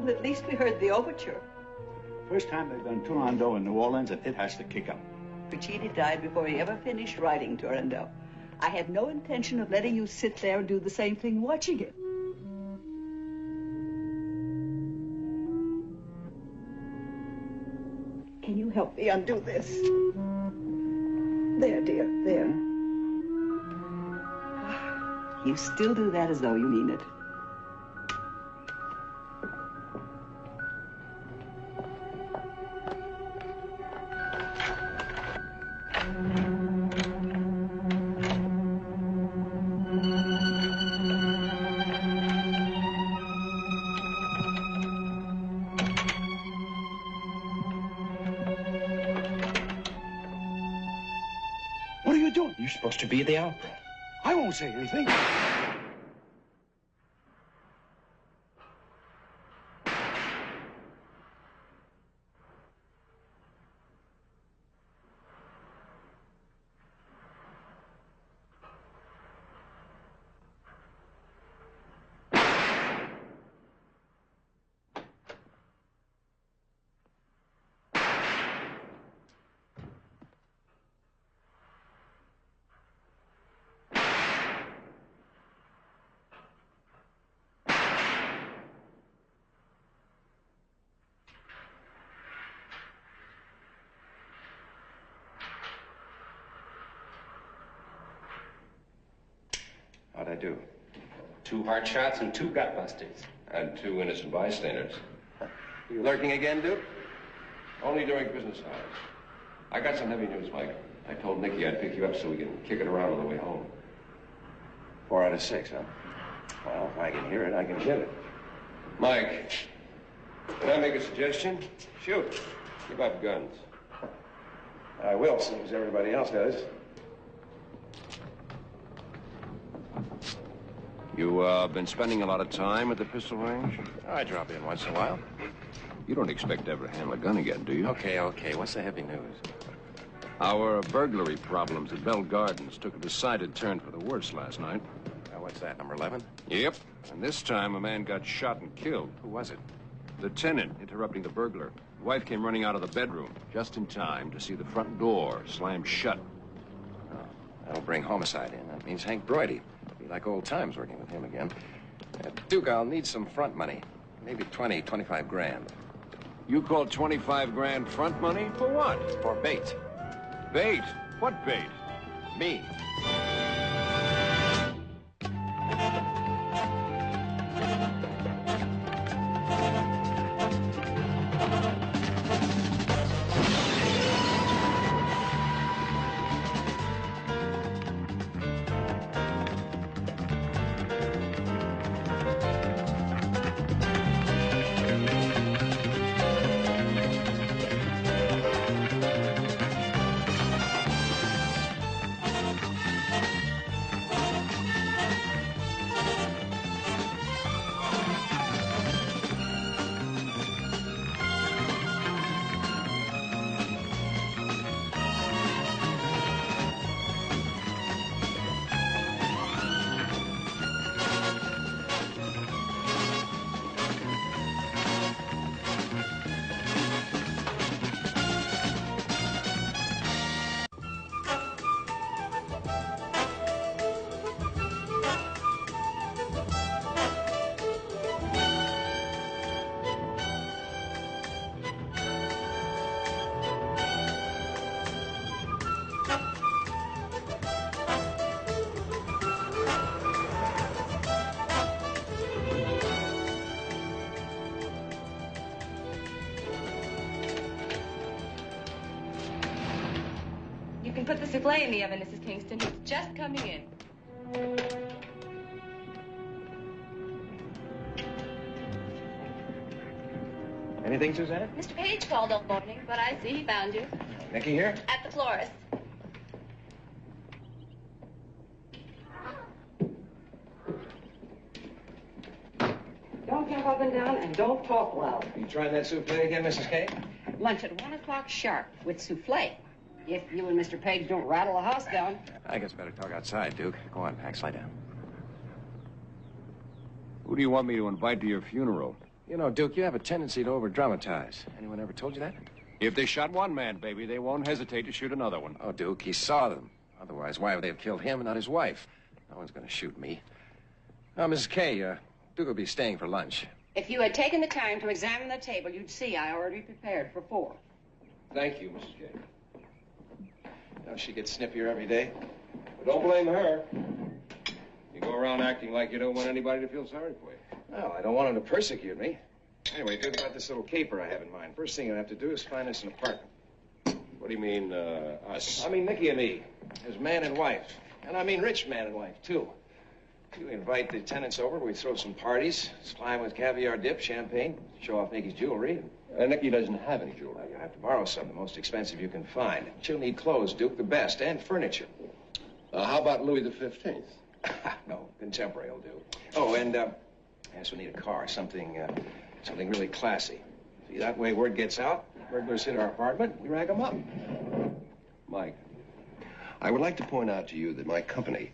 Well, at least we heard the overture. First time they've done Turandot in New Orleans, and it has to kick up. Puccini died before he ever finished writing Turandot. I had no intention of letting you sit there and do the same thing watching it. Can you help me undo this? There, dear, there. You still do that as though you mean it. What are you doing? You're supposed to be at the opera. I won't say anything. How'd I do? 2 heart shots and 2 gut busters. And 2 innocent bystanders. You lurking again, Duke? Only during business hours. I got some heavy news, Mike. I told Nikki I'd pick you up so we can kick it around on the way home. 4 out of 6, huh? Well, if I can hear it, I can hit it. Mike, can I make a suggestion? Shoot. Give up guns. I will, same as everybody else does. You, been spending a lot of time at the pistol range? I drop in once in a while. You don't expect to ever handle a gun again, do you? Okay. What's the heavy news? Our burglary problems at Bell Gardens took a decided turn for the worse last night. What's that, number 11? Yep. And this time, a man got shot and killed. Who was it? The tenant interrupting the burglar. The wife came running out of the bedroom just in time to see the front door slammed shut. Oh, that'll bring homicide in. That means Hank Broidy. Be like old times working with him again. Duke, I'll need some front money. Maybe 20, 25 grand. You call 25 grand front money? For what? For bait. Bait? What bait? Me. You can put the souffle in the oven, Mrs. Kingston. It's just coming in. Anything, Suzanne? Mr. Page called all morning, but I see he found you. Nikki here? At the florist. Don't jump up and down and don't talk loud. You trying that souffle again, Mrs. K? Lunch at 1 o'clock sharp with souffle. If you and Mr. Page don't rattle the house down. I guess better talk outside, Duke. Go on, Pax, lie down. Who do you want me to invite to your funeral? You know, Duke, you have a tendency to over-dramatize. Anyone ever told you that? If they shot one man, baby, they won't hesitate to shoot another one. Oh, Duke, he saw them. Otherwise, why would they have killed him and not his wife? No one's going to shoot me. Now, Mrs. Kay, Duke will be staying for lunch. If you had taken the time to examine the table, you'd see I already prepared for 4. Thank you, Mrs. Kay. You know, she gets snippier every day. But don't blame her. You go around acting like you don't want anybody to feel sorry for you. Well, I don't want him to persecute me. Anyway, Duke, about this little caper I have in mind. First thing you have to do is find us an apartment. What do you mean, us? I mean Nikki and me, as man and wife. And I mean rich man and wife, too. You invite the tenants over, we throw some parties, supply them with caviar dip, champagne, show off Nikki's jewelry. Nikki doesn't have any jewelry. Well, you'll have to borrow some, the most expensive you can find. She'll need clothes, Duke, the best, and furniture. How about Louis the 15th? No, contemporary will do. Oh, and, yes, we need a car, something really classy. See, that way word gets out, burglars hit our apartment, we rag them up. Mike, I would like to point out to you that my company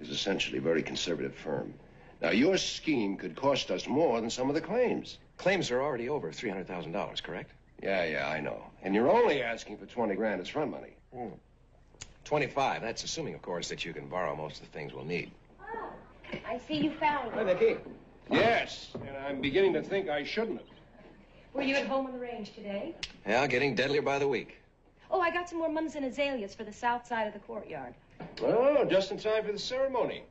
is essentially a very conservative firm. Now, your scheme could cost us more than some of the claims. Claims are already over $300,000, correct? Yeah, I know. And you're only asking for 20 grand as front money. 25, that's assuming, of course, that you can borrow most of the things we'll need. Oh, I see you found Hi, it. Nikki. Yes, and I'm beginning to think I shouldn't have. Were you at home on the range today? Yeah, getting deadlier by the week. Oh, I got some more mums and azaleas for the south side of the courtyard. Oh, just in time for the ceremony.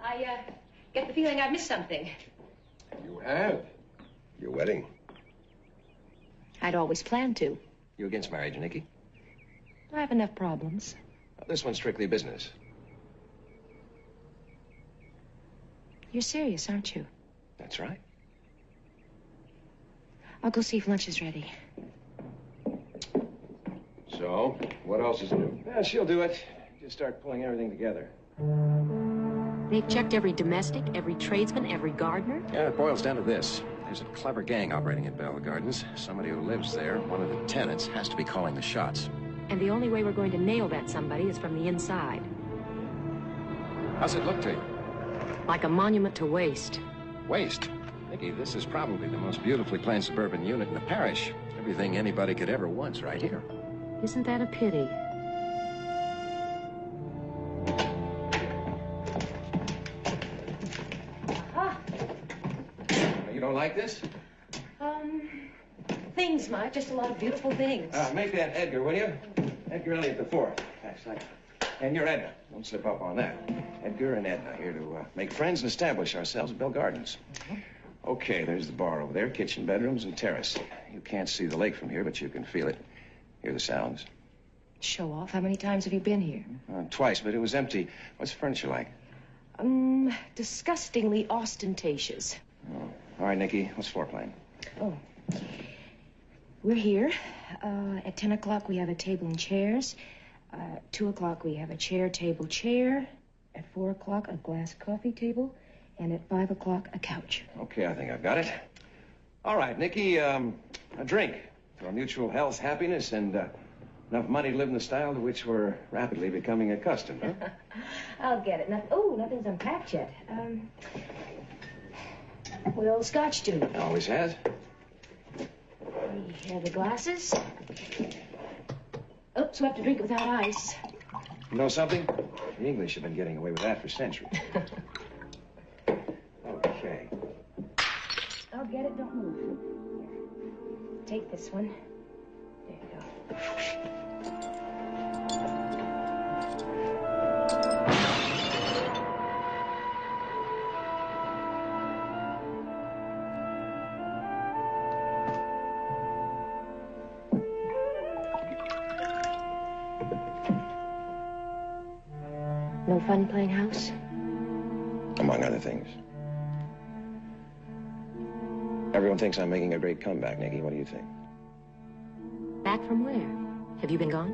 I get the feeling I missed something. You have. Your wedding. I'd always planned to. You against marriage, Nikki? I have enough problems. This one's strictly business. You're serious, aren't you? That's right. I'll go see if lunch is ready. So, what else is new? Yeah, she'll do it. Just start pulling everything together. They've checked every domestic, every tradesman, every gardener. Yeah, it boils down to this. There's a clever gang operating at Bell Gardens. Somebody who lives there, one of the tenants, has to be calling the shots. And the only way we're going to nail that somebody is from the inside. How's it look to you? Like a monument to waste. Waste. Nikki, this is probably the most beautifully planned suburban unit in the parish. Everything anybody could ever want's right here. Isn't that a pity? You don't like this? Things, Mike. Just a lot of beautiful things. Make that Edgar, will you? Edgar Elliot the Fourth. Thanks, thanks. And you're Edna. Don't slip up on that. Edgar and Edna here to make friends and establish ourselves at Bell Gardens. Okay, there's the bar over there, kitchen, bedrooms, and terrace. You can't see the lake from here, but you can feel it. Hear the sounds. Show off. How many times have you been here? Twice, but it was empty. What's the furniture like? Disgustingly ostentatious. Oh. All right, Nikki, what's floor plan? Oh. We're here. At 10 o'clock, we have a table and chairs. 2 o'clock, we have a chair, table, chair. At 4 o'clock, a glass coffee table. And at 5 o'clock, a couch. Okay, I think I've got it. All right, Nikki, a drink for our mutual health, happiness, and enough money to live in the style to which we're rapidly becoming accustomed, huh? I'll get it. Nothing's unpacked yet. Well, scotch, do you? Always has. We have the glasses. Oops, we have to drink without ice. You know something? The English have been getting away with that for centuries. Okay. I'll get it. Don't move. Take this one. There you go. No fun playing house? Among other things. Everyone thinks I'm making a great comeback, Nikki. What do you think? Back from where? Have you been gone?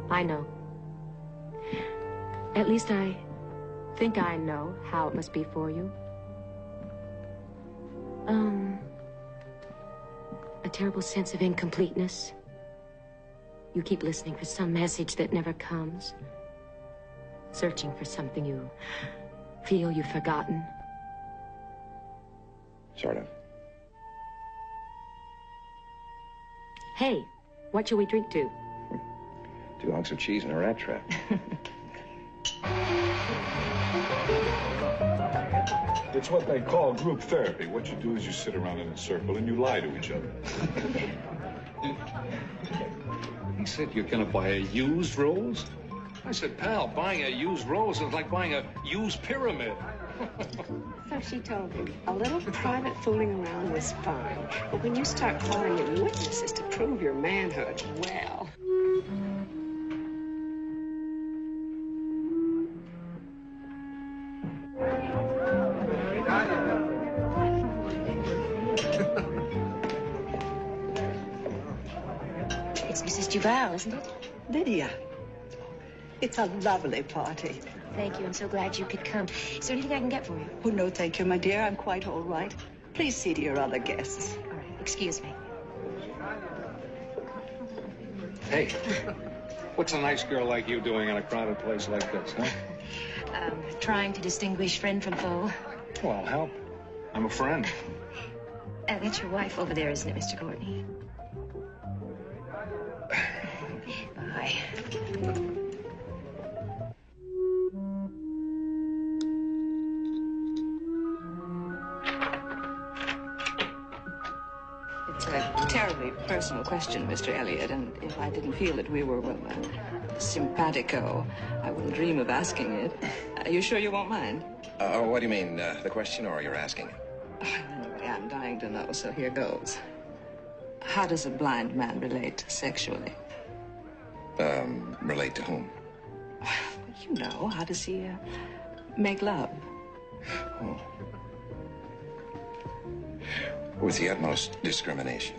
I know. At least I think I know how it must be for you. A terrible sense of incompleteness. You keep listening for some message that never comes. Searching for something you feel you've forgotten? Sort of. Hey, what shall we drink to? 2 hunks of cheese and a rat trap. It's what they call group therapy. What you do is you sit around in a circle and you lie to each other. He said you're gonna buy a used rose? I said, pal, buying a used rose is like buying a used pyramid. So she told him a little private fooling around was fine, but when you start calling in witnesses to prove your manhood, well. It's Mrs. Duval, isn't it? Lydia, it's a lovely party. Thank you. I'm so glad you could come. Is there anything I can get for you? Oh, no, thank you, my dear. I'm quite all right. Please see to your other guests. All right. Excuse me. Hey, what's a nice girl like you doing in a crowded place like this, huh? Trying to distinguish friend from foe. Well, I'll help. I'm a friend. That's your wife over there, isn't it, Mr. Courtney? Bye. It's a terribly personal question, Mr. Elliot, and if I didn't feel that we were, well, simpatico, I wouldn't dream of asking it. Are you sure you won't mind? What do you mean, the question, or you're asking it? Anyway, I'm dying to know, so here goes. How does a blind man relate sexually? Relate to whom? Well, you know, how does he make love? Oh. With the utmost discrimination.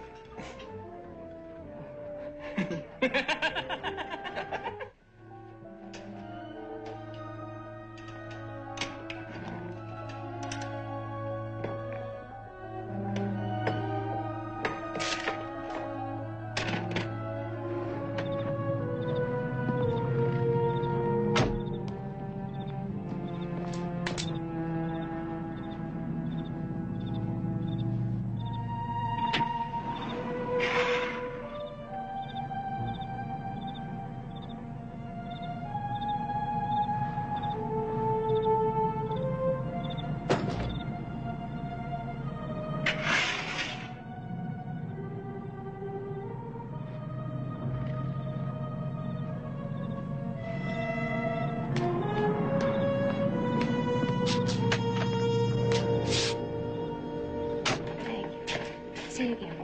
See you again.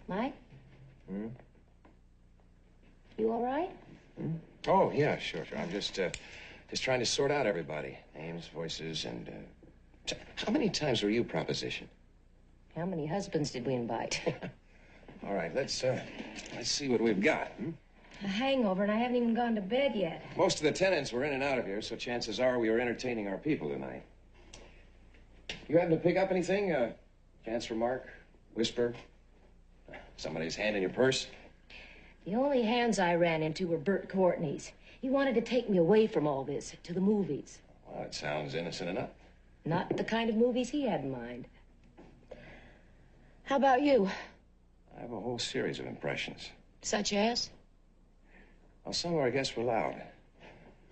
Mike? Hmm? You all right? Hmm? Oh, yeah, sure. I'm just trying to sort out everybody. Names, voices, and, how many times were you propositioned? How many husbands did we invite? All right, let's see what we've got. Hmm? A hangover, and I haven't even gone to bed yet. Most of the tenants were in and out of here, so chances are we were entertaining our people tonight. You happen to pick up anything? Chance remark? Whisper? Somebody's hand in your purse? The only hands I ran into were Bert Courtney's. He wanted to take me away from all this, to the movies. Well, it sounds innocent enough. Not the kind of movies he had in mind. How about you? I have a whole series of impressions. Such as? Well, some, I guess, were loud.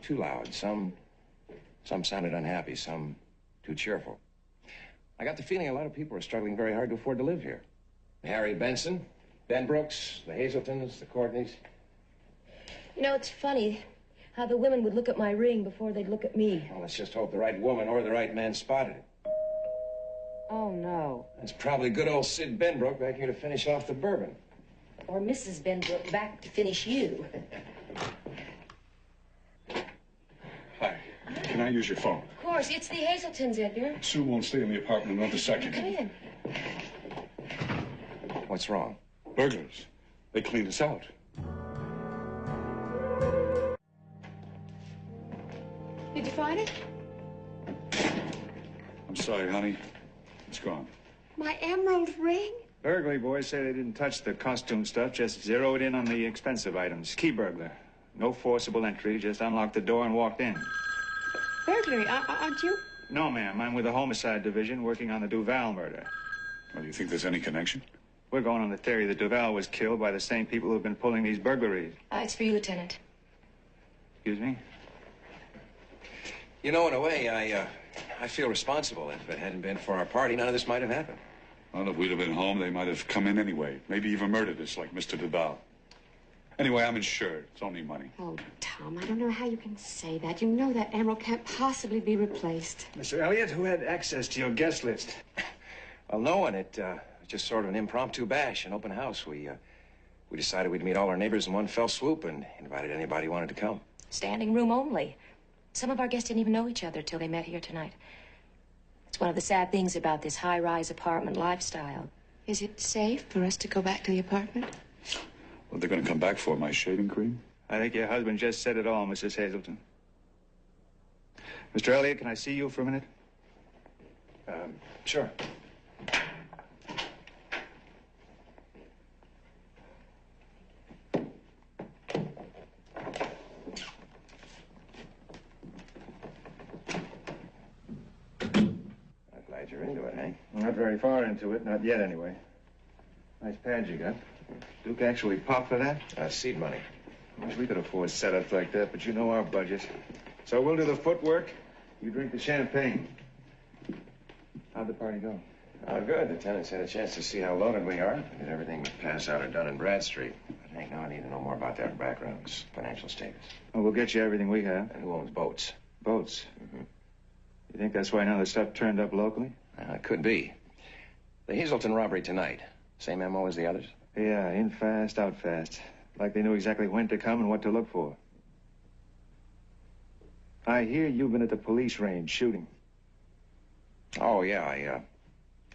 Too loud. Some sounded unhappy. Some too cheerful. I got the feeling a lot of people are struggling very hard to afford to live here. Harry Benson, Ben Brooks, the Hazeltons, the Courtneys. You know, it's funny how the women would look at my ring before they'd look at me. Well, let's just hope the right woman or the right man spotted it. Oh, no. That's probably good old Sid Benbrook back here to finish off the bourbon. Or Mrs. Benbrook back to finish you. Hi. Can I use your phone? Of course, it's the Hazeltons, Edgar. Sue won't stay in the apartment another second. Come in. What's wrong? Burglars. They cleaned us out. Did you find it? I'm sorry, honey. It's gone. My emerald ring? Burglary boys say they didn't touch the costume stuff, just zeroed in on the expensive items. Key burglar. No forcible entry, just unlocked the door and walked in. Burglary, aren't you? No, ma'am. I'm with the homicide division working on the Duval murder. Well, do you think there's any connection? We're going on the theory that Duval was killed by the same people who've been pulling these burglaries. It's for you, Lieutenant. Excuse me? You know, in a way, I feel responsible. If it hadn't been for our party, none of this might have happened. Well, if we'd have been home, they might have come in anyway. Maybe even murdered us like Mr. Duval. Anyway, I'm insured. It's only money. Oh, Tom, I don't know how you can say that. You know that emerald can't possibly be replaced. Mr. Elliott, who had access to your guest list? Well, no one. It was just sort of an impromptu bash, an open house. We decided we'd meet all our neighbors in one fell swoop and invited anybody who wanted to come. Standing room only. Some of our guests didn't even know each other till they met here tonight. It's one of the sad things about this high-rise apartment lifestyle. Is it safe for us to go back to the apartment? What, they're going to come back for my shaving cream? I think your husband just said it all, Mrs. Hazelton. Mr. Elliott, can I see you for a minute? Sure. I'm glad you're into it, Hank. Not very far into it. Not yet, anyway. Nice pad you got. Duke actually popped for that? Seed money. Wish we could afford setups like that, but you know our budget. So we'll do the footwork. You drink the champagne. How'd the party go? Good. The tenants had a chance to see how loaded we are. Did everything but pass out or done in Bradstreet. But Hank, now I need to know more about their backgrounds, financial status. Well, we'll get you everything we have. And who owns boats? Boats? Mm-hmm. You think that's why none of the stuff turned up locally? It could be. The Hazelton robbery tonight. Same MO as the others? Yeah, in fast, out fast. Like they knew exactly when to come and what to look for. I hear you've been at the police range shooting. Oh, yeah,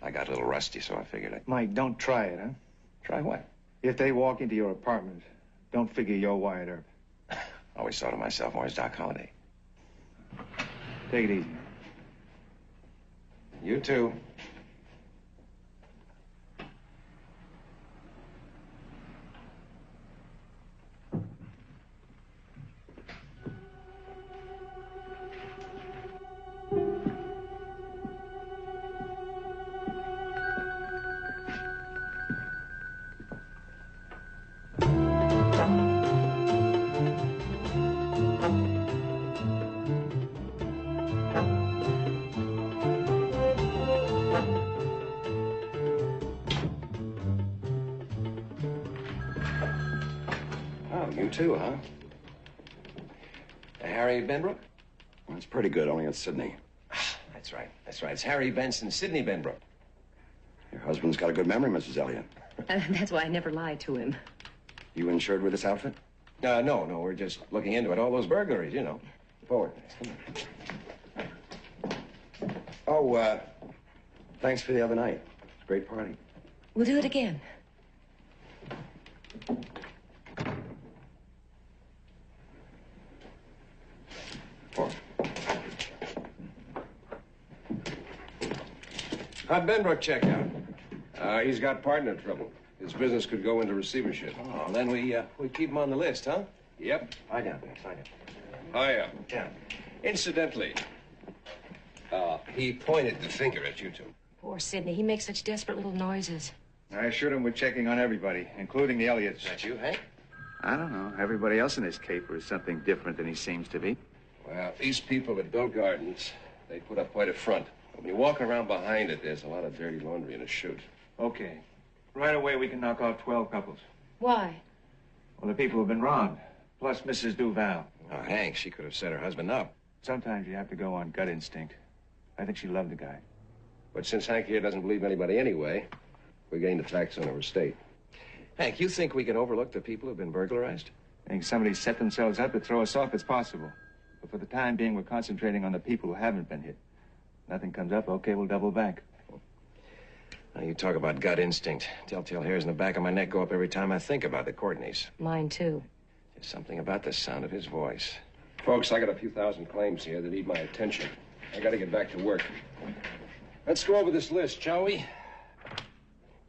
I got a little rusty, so I figured I'd... Mike, don't try it, huh? Try what? If they walk into your apartment, don't figure you're Wyatt Earp. Always thought of myself more as Doc Holliday. Take it easy. You too. You too, huh? Harry Benbrook? Well, it's pretty good, only it's Sydney. That's right. That's right. It's Harry Benson, Sidney Benbrook. Your husband's got a good memory, Mrs. Elliott. That's why I never lied to him. You insured with this outfit? No, we're just looking into it. All those burglaries, you know. Forward. Oh, thanks for the other night. It's a great party. We'll do it again. How'd Benbrook check out? He's got partner trouble. His business could go into receivership. Oh, then we keep him on the list, huh? Yep. Lie down, Ben. Lie down. Hiya. Down. Incidentally, he pointed the finger at you two. Poor Sidney. He makes such desperate little noises. I assured him we're checking on everybody, including the Elliots. Is that you, Hank? I don't know. Everybody else in this caper is something different than he seems to be. Well, these people at Bill Gardens, they put up quite a front. When you walk around behind it, there's a lot of dirty laundry in a chute. Okay. Right away, we can knock off 12 couples. Why? Well, the people who've been robbed, plus Mrs. Duval. Oh, Hank, she could have set her husband up. Sometimes you have to go on gut instinct. I think she loved the guy. But since Hank here doesn't believe anybody anyway, we're getting the facts on our estate. Hank, you think we can overlook the people who've been burglarized? I think somebody set themselves up to throw us off. It's possible. But for the time being, we're concentrating on the people who haven't been hit. Nothing comes up, okay, we'll double back. Now, you talk about gut instinct. Telltale hairs in the back of my neck go up every time I think about the Courtneys. Mine, too. There's something about the sound of his voice. Folks, I got a few thousand claims here that need my attention. I got to get back to work. Let's go over this list, shall we?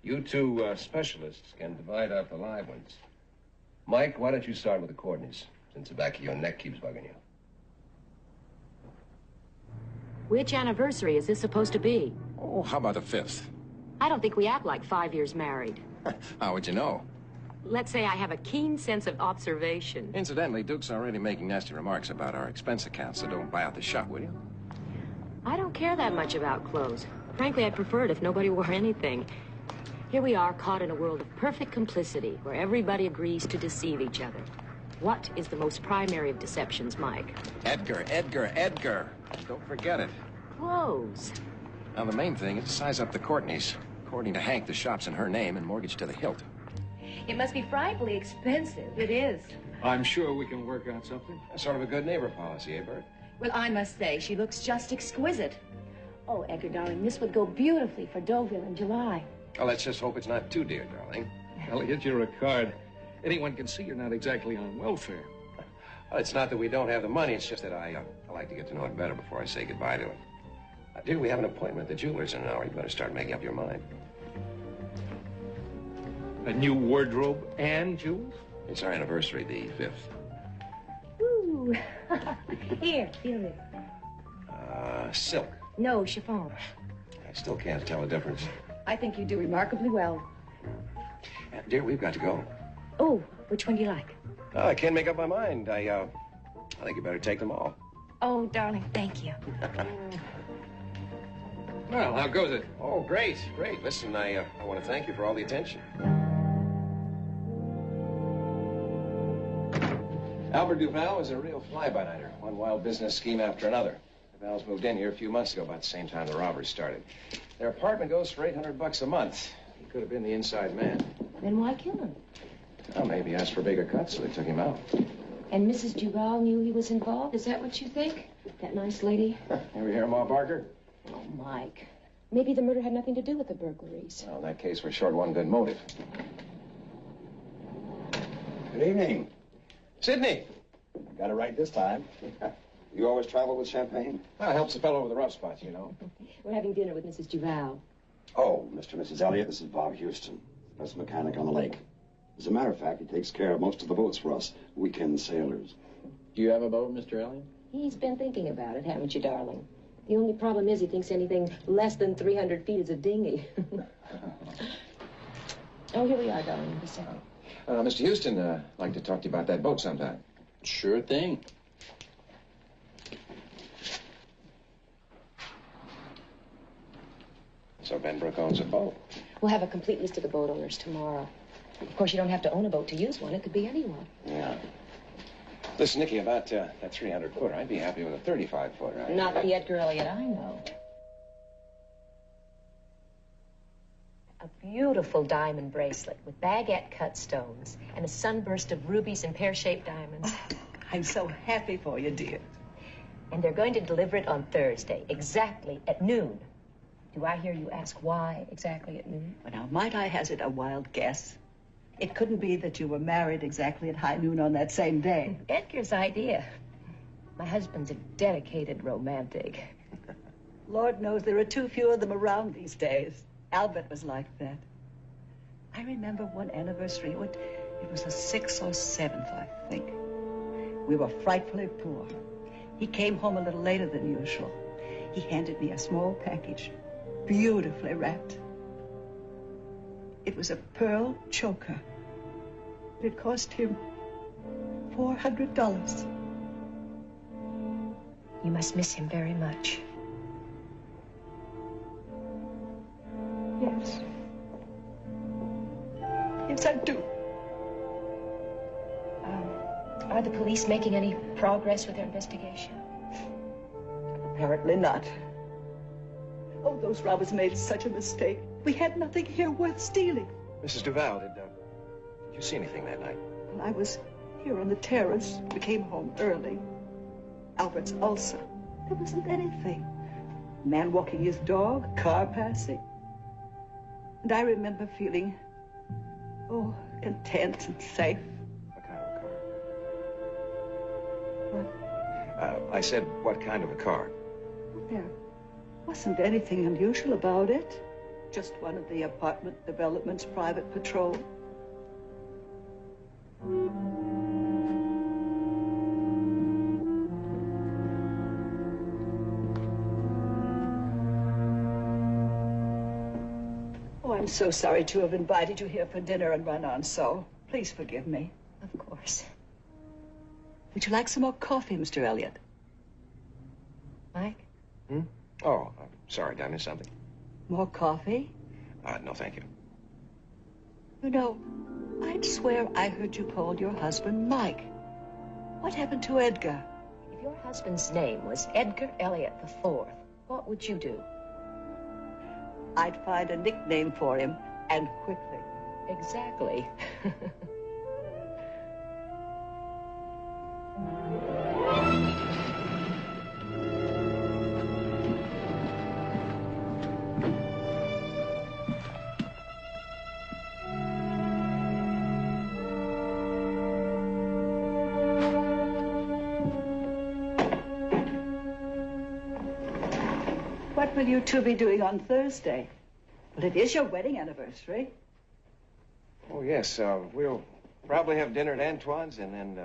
You two specialists can divide up the live ones. Mike, why don't you start with the Courtneys, since the back of your neck keeps bugging you? Which anniversary is this supposed to be? Oh, how about the 5th? I don't think we act like 5 years married. How would you know? Let's say I have a keen sense of observation. Incidentally, Duke's already making nasty remarks about our expense account, so don't buy out the shop, will you? I don't care that much about clothes. Frankly, I'd prefer it if nobody wore anything. Here we are, caught in a world of perfect complicity, where everybody agrees to deceive each other. What is the most primary of deceptions, Mike? Edgar, Edgar, Edgar. Don't forget it. Clothes. Now, the main thing is to size up the Courtneys. According to Hank, the shop's in her name and mortgaged to the hilt. It must be frightfully expensive. It is. I'm sure we can work out something. That's sort of a good neighbor policy, eh, Bert? Well, I must say, she looks just exquisite. Oh, Edgar, darling, this would go beautifully for Deauville in July. Well, let's just hope it's not too dear, darling. Elliot, you're a card. Anyone can see you're not exactly on welfare. Well, it's not that we don't have the money. It's just that I like to get to know it better before I say goodbye to it. Dear, we have an appointment at the jeweler's in an hour. You better start making up your mind. A new wardrobe and jewels? It's our anniversary, the 5th. Ooh. Here, feel it. Silk. No, chiffon. I still can't tell the difference. I think you do remarkably well. Dear, we've got to go. Oh, which one do you like? Oh, I can't make up my mind. I think you better take them all. Oh, darling, thank you. Well, how goes it? Oh, great, great. Listen, I want to thank you for all the attention. Albert Duval was a real fly-by-nighter. One wild business scheme after another. The Duvals moved in here a few months ago, about the same time the robbery started. Their apartment goes for $800 a month. He could have been the inside man. Then why kill him? Well, maybe he asked for a bigger cut, so they took him out. And Mrs. Duval knew he was involved? Is that what you think? That nice lady? Ever hear of Ma Barker? Oh, Mike. Maybe the murder had nothing to do with the burglaries. Well, in that case, we're short one good motive. Good evening. Sidney! Got it right this time. You always travel with champagne? Well, helps a fellow with a rough spot, you know. We're having dinner with Mrs. Duval. Oh, Mr. and Mrs. Elliott, this is Bob Houston, best mechanic on the lake. As a matter of fact, he takes care of most of the boats for us, weekend sailors. Do you have a boat, Mr. Elliott? He's been thinking about it, haven't you, darling? The only problem is he thinks anything less than 300 feet is a dinghy. Oh, here we are, darling. Mr. Houston, I'd like to talk to you about that boat sometime. Sure thing. So Benbrook owns a boat. We'll have a complete list of the boat owners tomorrow. Of course, you don't have to own a boat to use one. It could be anyone. Yeah. Listen, Nikki, about that 300-footer, I'd be happy with a 35-footer. Not the Edgar Elliott I know. A beautiful diamond bracelet with baguette-cut stones and a sunburst of rubies and pear-shaped diamonds. Oh, I'm so happy for you, dear. And they're going to deliver it on Thursday, exactly at noon. Do I hear you ask why exactly at noon? Well, now, might I hazard a wild guess? It couldn't be that you were married exactly at high noon on that same day. Edgar's idea. My husband's a dedicated romantic. Lord knows there are too few of them around these days. Albert was like that. I remember one anniversary. It was the 6th or 7th, I think. We were frightfully poor. He came home a little later than usual. He handed me a small package, beautifully wrapped. It was a pearl choker. It cost him $400. You must miss him very much. Yes. Yes, I do. Are the police making any progress with their investigation? Apparently not. Oh, those robbers made such a mistake. We had nothing here worth stealing. Mrs. Duval, did you see anything that night? Well, I was here on the terrace. We came home early. Albert's ulcer. There wasn't anything. A man walking his dog, car passing. And I remember feeling, content and safe. What kind of a car? What? I said, what kind of a car? There wasn't anything unusual about it. Just one of the apartment development's private patrol. Oh, I'm so sorry to have invited you here for dinner and run on so. Please forgive me. Of course. Would you like some more coffee, Mr. Elliot? Mike? Oh, I'm sorry. Did I miss something? More coffee? No, thank you. You know, I'd swear I heard you call your husband Mike. What happened to Edgar? If your husband's name was Edgar Elliot IV, what would you do? I'd find a nickname for him, and quickly. Exactly. What will you two be doing on Thursday? Well, it is your wedding anniversary. Oh, yes. We'll probably have dinner at Antoine's and then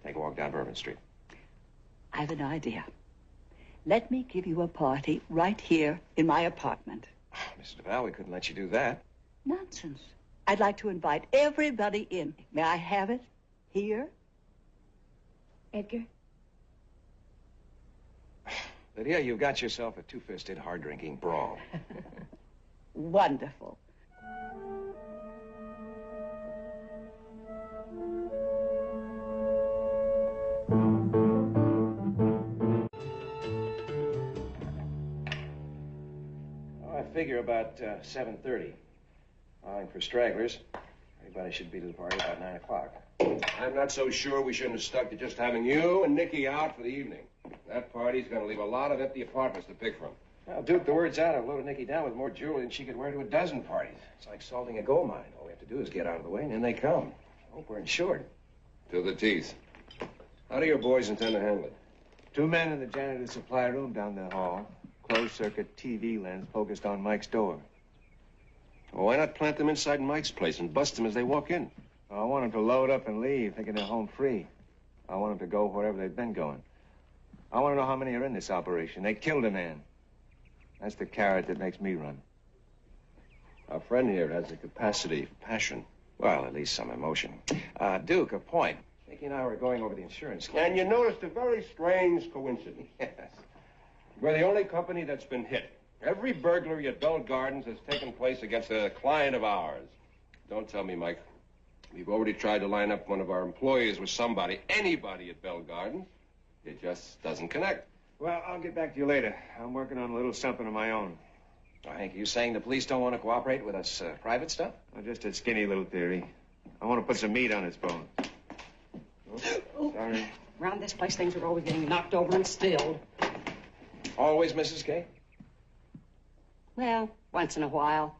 take a walk down Bourbon Street. I have an idea. Let me give you a party right here in my apartment. Mr. Val, we couldn't let you do that. Nonsense. I'd like to invite everybody in. May I have it here? Edgar? Lydia, you've got yourself a two-fisted, hard-drinking brawl. Wonderful. I figure about 7:30. Allowing for stragglers. Everybody should be to the party about 9 o'clock. I'm not so sure we shouldn't have stuck to just having you and Nikki out for the evening. That party's going to leave a lot of empty apartments to pick from. Well, Duke, the word's out. I've loaded Nikki down with more jewelry than she could wear to a dozen parties. It's like salting a gold mine. All we have to do is get out of the way, and in they come. Hope we're insured. To the teeth. How do your boys intend to handle it? 2 men in the janitor's supply room down the hall. Closed-circuit TV lens focused on Mike's door. Well, why not plant them inside Mike's place and bust them as they walk in? I want them to load up and leave, thinking they're home free. I want them to go wherever they've been going. I want to know how many are in this operation. They killed a man. That's the carrot that makes me run. Our friend here has the capacity for passion. Well, at least some emotion. Duke, a point. Nikki and I were going over the insurance claim. And you noticed a very strange coincidence. Yes. We're the only company that's been hit. Every burglary at Bell Gardens has taken place against a client of ours. Don't tell me, Mike. We've already tried to line up one of our employees with somebody, anybody at Bell Gardens. It just doesn't connect. Well, I'll get back to you later. I'm working on a little something of my own. Hank, are you saying the police don't want to cooperate with us private stuff? Just a skinny little theory. I want to put some meat on its bones. Oh, sorry. Around this place, things are always getting knocked over and stilled. Always, Mrs. K? Well, once in a while.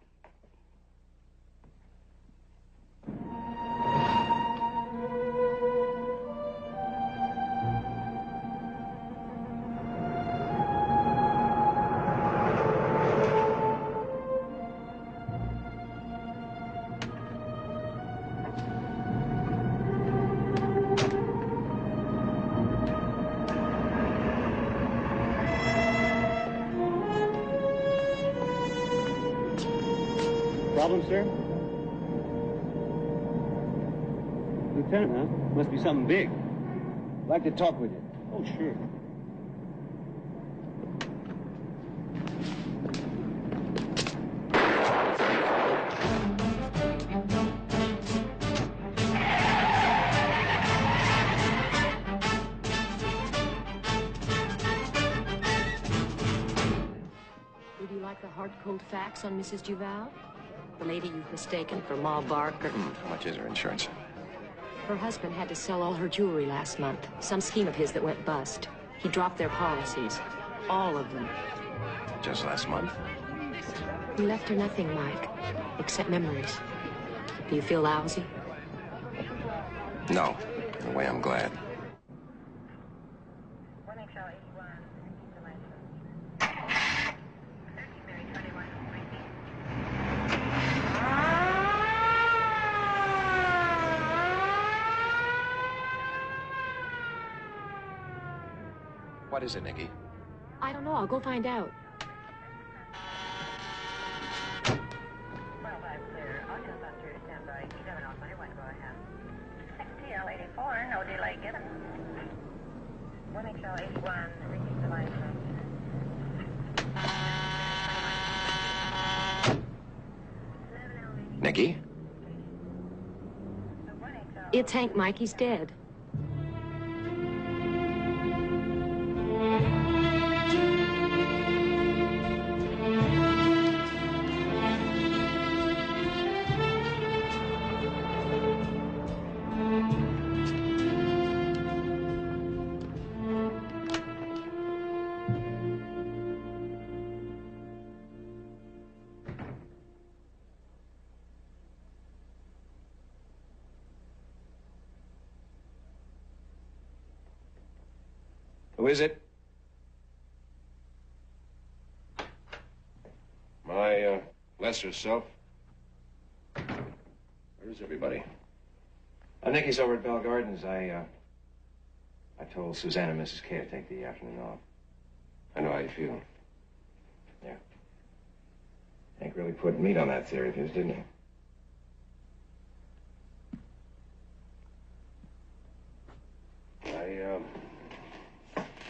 Problem, sir? Lieutenant, huh? Must be something big. I'd like to talk with you. Oh, sure. Would you like the hard-cold facts on Mrs. Duval? The lady you've mistaken for Ma Barker. How much is her insurance? Her husband had to sell all her jewelry last month. Some scheme of his that went bust. He dropped their policies. All of them. Just last month? He left her nothing, Mike, except memories. Do you feel lousy? No. In a way, I'm glad. What is it, Nikki? I don't know. I'll go find out. XTL84, no delay given. 1XL81, reaching the line. Nikki? It's Hank, Mike. He's dead. Who is it? My, lesser self. Where is everybody? Nikki's over at Bell Gardens. I told Susanna and Mrs. K to take the afternoon off. I know how you feel. Yeah. Hank really put meat on that theory of his, didn't he? I,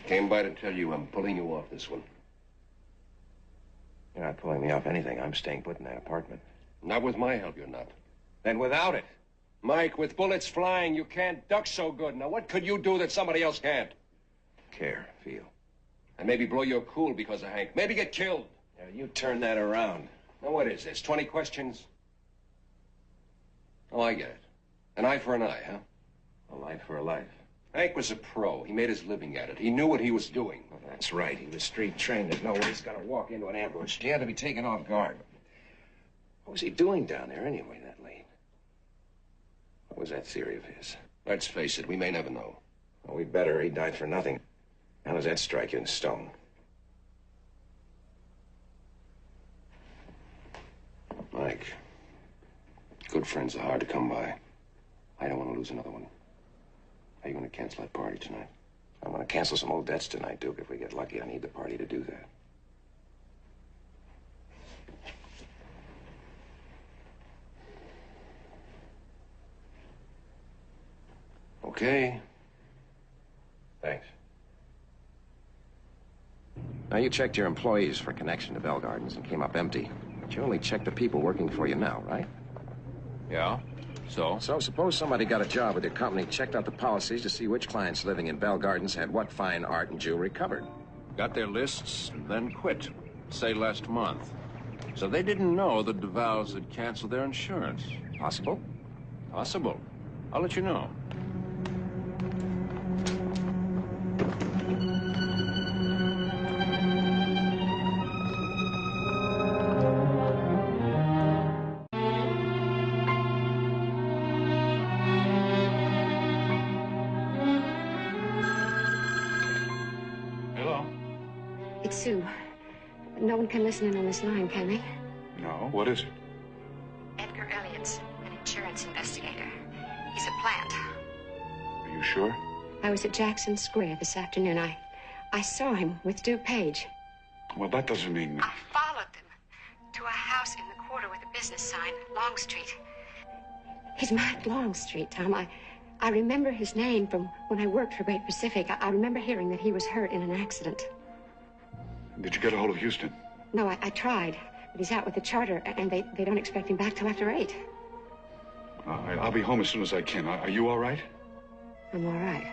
came by to tell you I'm pulling you off this one. You're not pulling me off anything. I'm staying put in that apartment. Not with my help, you're not. Then without it. Mike, with bullets flying, you can't duck so good. Now, what could you do that somebody else can't? Care, feel. And maybe blow your cool because of Hank. Maybe get killed. Yeah, you turn that around. Now, what is this, 20 questions? Oh, I get it. An eye for an eye, huh? A life for a life. Hank was a pro. He made his living at it. He knew what he was doing. Well, that's right. He was street trained. There's no way he's gonna walk into an ambush. He had to be taken off guard. What was he doing down there anyway that late? What was that theory of his? Let's face it, we may never know. Well, we better. He died for nothing. How does that strike you in stone? Mike, good friends are hard to come by. I don't want to lose another one. Are you going to cancel that party tonight? I'm going to cancel some old debts tonight, Duke. If we get lucky, I need the party to do that. Okay. Thanks. Now, you checked your employees for connection to Bell Gardens and came up empty. But you only checked the people working for you now, right? Yeah? So? So suppose somebody got a job with your company, checked out the policies to see which clients living in Bell Gardens had what fine art and jewelry covered. Got their lists and then quit. Say last month. So they didn't know the DeVals had canceled their insurance. Possible? Possible. I'll let you know. It's Sue. No one can listen in on this line, can they? No. What is it? Edgar Elliott's an insurance investigator. He's at plant. Are you sure? I was at Jackson Square this afternoon. I saw him with Duke Page. Well, that doesn't mean... I followed them to a house in the quarter with a business sign, Longstreet. He's marked Longstreet, Tom. I remember his name from when I worked for Great Pacific. I remember hearing that he was hurt in an accident. Did you get a hold of Houston? No, I tried, but he's out with the charter, and they don't expect him back till after 8. I'll be home as soon as I can. Are you all right? I'm all right.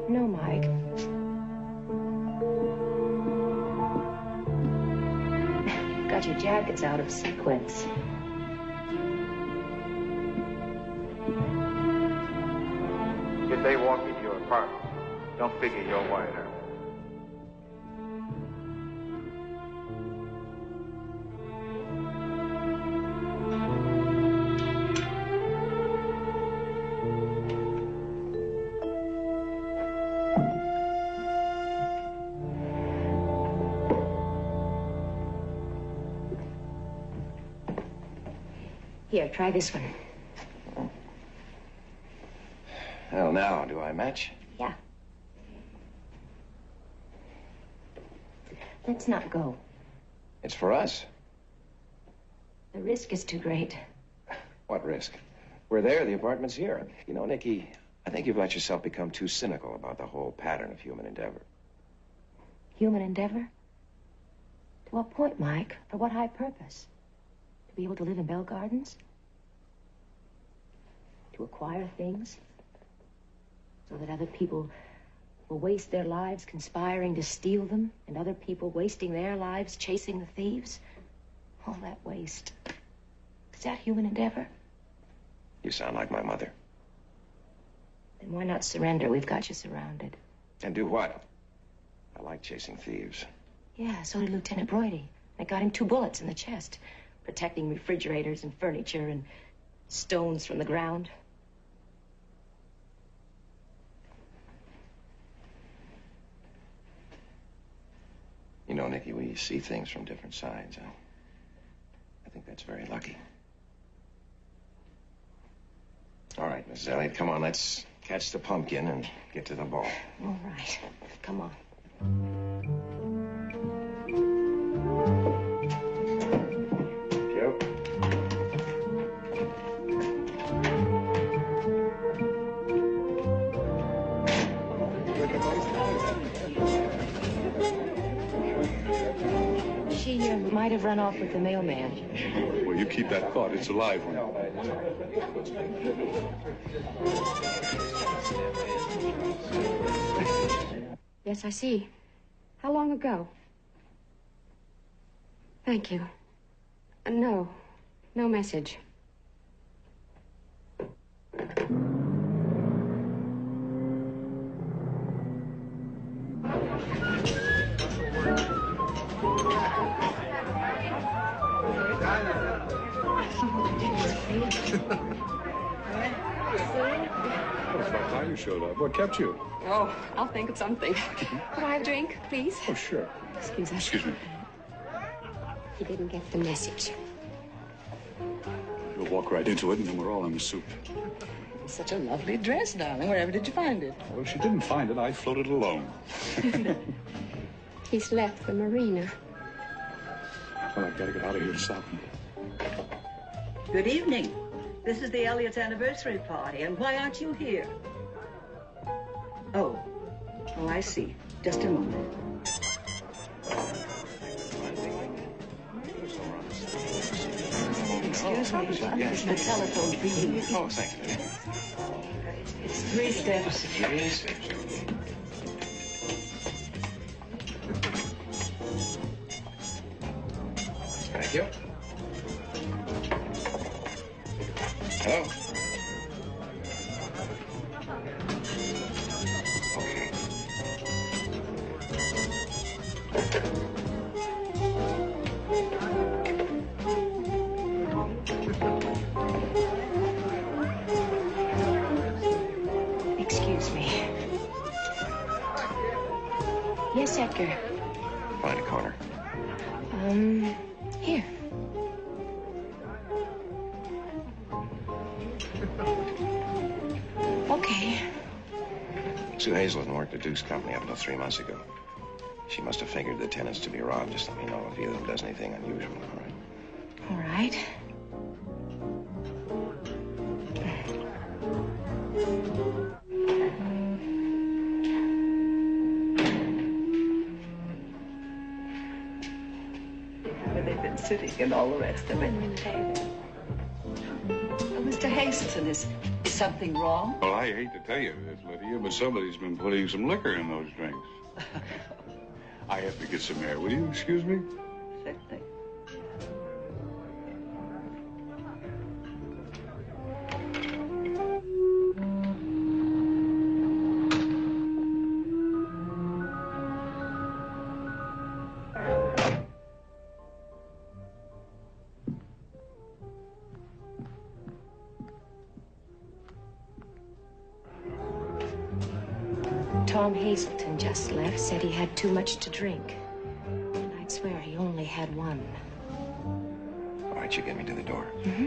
No, Mike. Got your jackets out of sequence. If they walk into your apartment, don't figure you're wired out. Here, try this one. Well, now, do I match? Yeah. Let's not go. It's for us. The risk is too great. What risk? We're there, the apartment's here. You know, Nikki, I think you've let yourself become too cynical about the whole pattern of human endeavor. Human endeavor? To what point, Mike? For what high purpose? To be able to live in Bell Gardens? To acquire things? So that other people will waste their lives conspiring to steal them, and other people wasting their lives chasing the thieves? All that waste. Is that human endeavor? You sound like my mother. Then why not surrender? We've got you surrounded. And do what? I like chasing thieves. Yeah, so did Lieutenant Broidy. I got him 2 bullets in the chest, protecting refrigerators and furniture and stones from the ground. You know, Nikki, we see things from different sides. I think that's very lucky. All right, Mrs. Elliott, come on, let's catch the pumpkin and get to the ball. All right, come on. Thank you. She might have run off with the mailman. Well, you keep that thought. It's a live one. Yes, I see. How long ago? Thank you. No message. It's about time you showed up. What kept you? Oh, I'll think of something. Could I have a drink, please? Oh, sure. Excuse us. Excuse me. He didn't get the message. You'll walk right into it, and then we're all in the soup. Such a lovely dress, darling. Wherever did you find it? Well, if she didn't find it, I floated alone. He's left the marina. Well, I've got to get out of here to stop him. Good evening. This is the Elliott's anniversary party, and why aren't you here? Oh, I see. Just a moment. Excuse me, it's the telephone for you. Oh, thank you. It's 3 steps. Yes. Thank you. Hello? Okay. Excuse me. Yes, Edgar. Find a corner. Here. Okay. Sue Hazelton worked at Duke's company up until 3 months ago. She must have figured the tenants to be robbed. Just let me know if either of them does anything unusual, all right? All right. Where they've been sitting and all the rest of it. Mr. Hazelton, is something wrong? Well, I hate to tell you this, Lydia, but somebody's been putting some liquor in those drinks. I have to get some air. Will you excuse me? Certainly. Tom Hazelton just left, said he had too much to drink. I'd swear he only had one. All right, you get me to the door. Mm-hmm.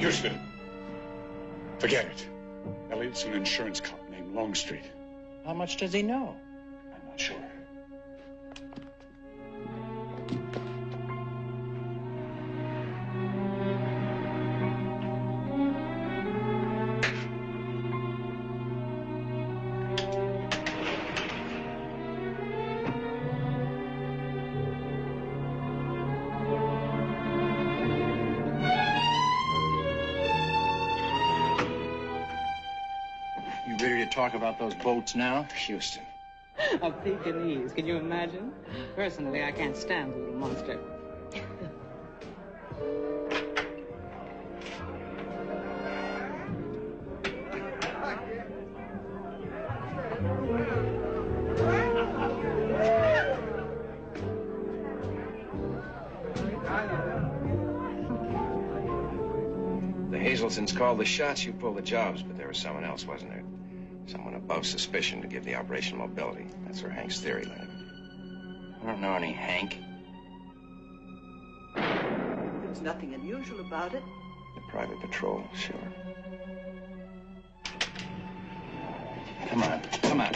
Houston, forget it. Elliot's an insurance cop named Longstreet. How much does he know? I'm not sure. Ready to talk about those boats now? Houston. A Pekingese, can you imagine? Personally, I can't stand the little monster. The Hazeltons called the shots, you pulled the jobs, but there was someone else, wasn't there? Someone above suspicion to give the operation mobility. That's where Hank's theory led him. I don't know any Hank. There's nothing unusual about it. The private patrol, sure. Come on, come on.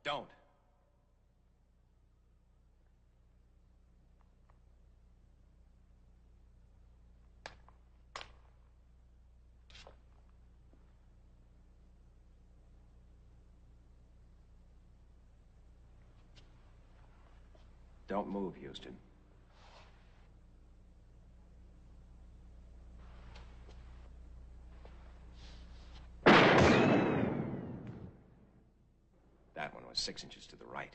Don't. Don't move, Houston. That one was 6 inches to the right.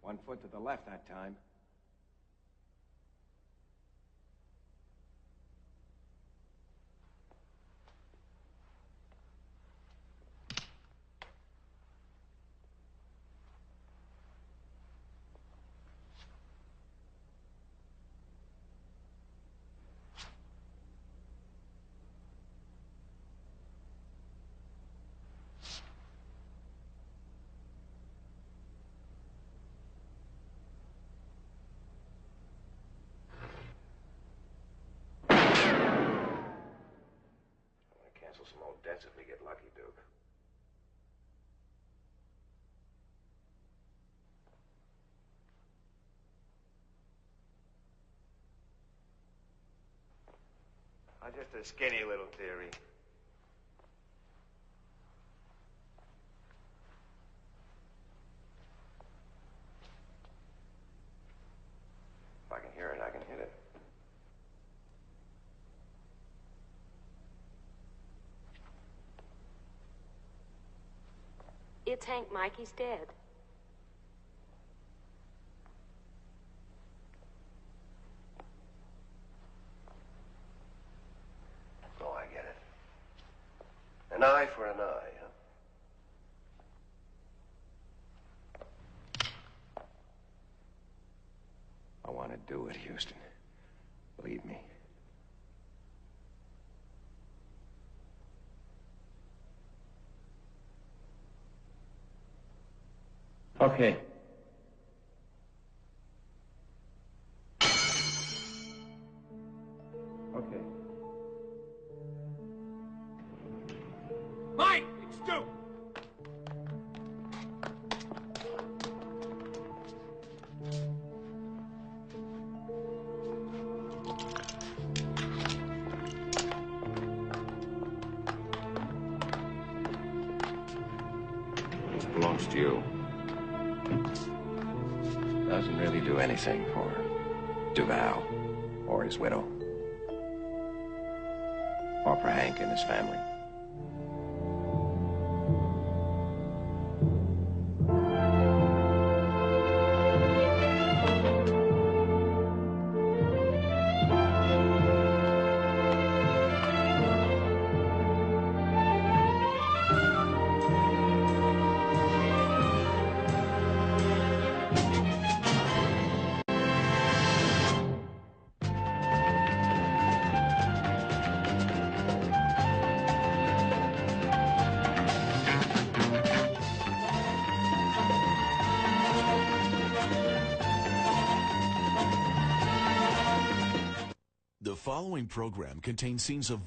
One foot to the left that time. Cancel some old debts if we get lucky, Duke. Just a skinny little theory. If I can hear it, I can hit it. It's Hank, Mike. He's dead. Oh, I get it. An eye for an eye, huh? I want to do it, Houston. Believe me. Okay. Okay. Mike, it's Duke. This belongs to you. Doesn't really do anything for Duval or his widow or for Hank and his family. following program contains scenes of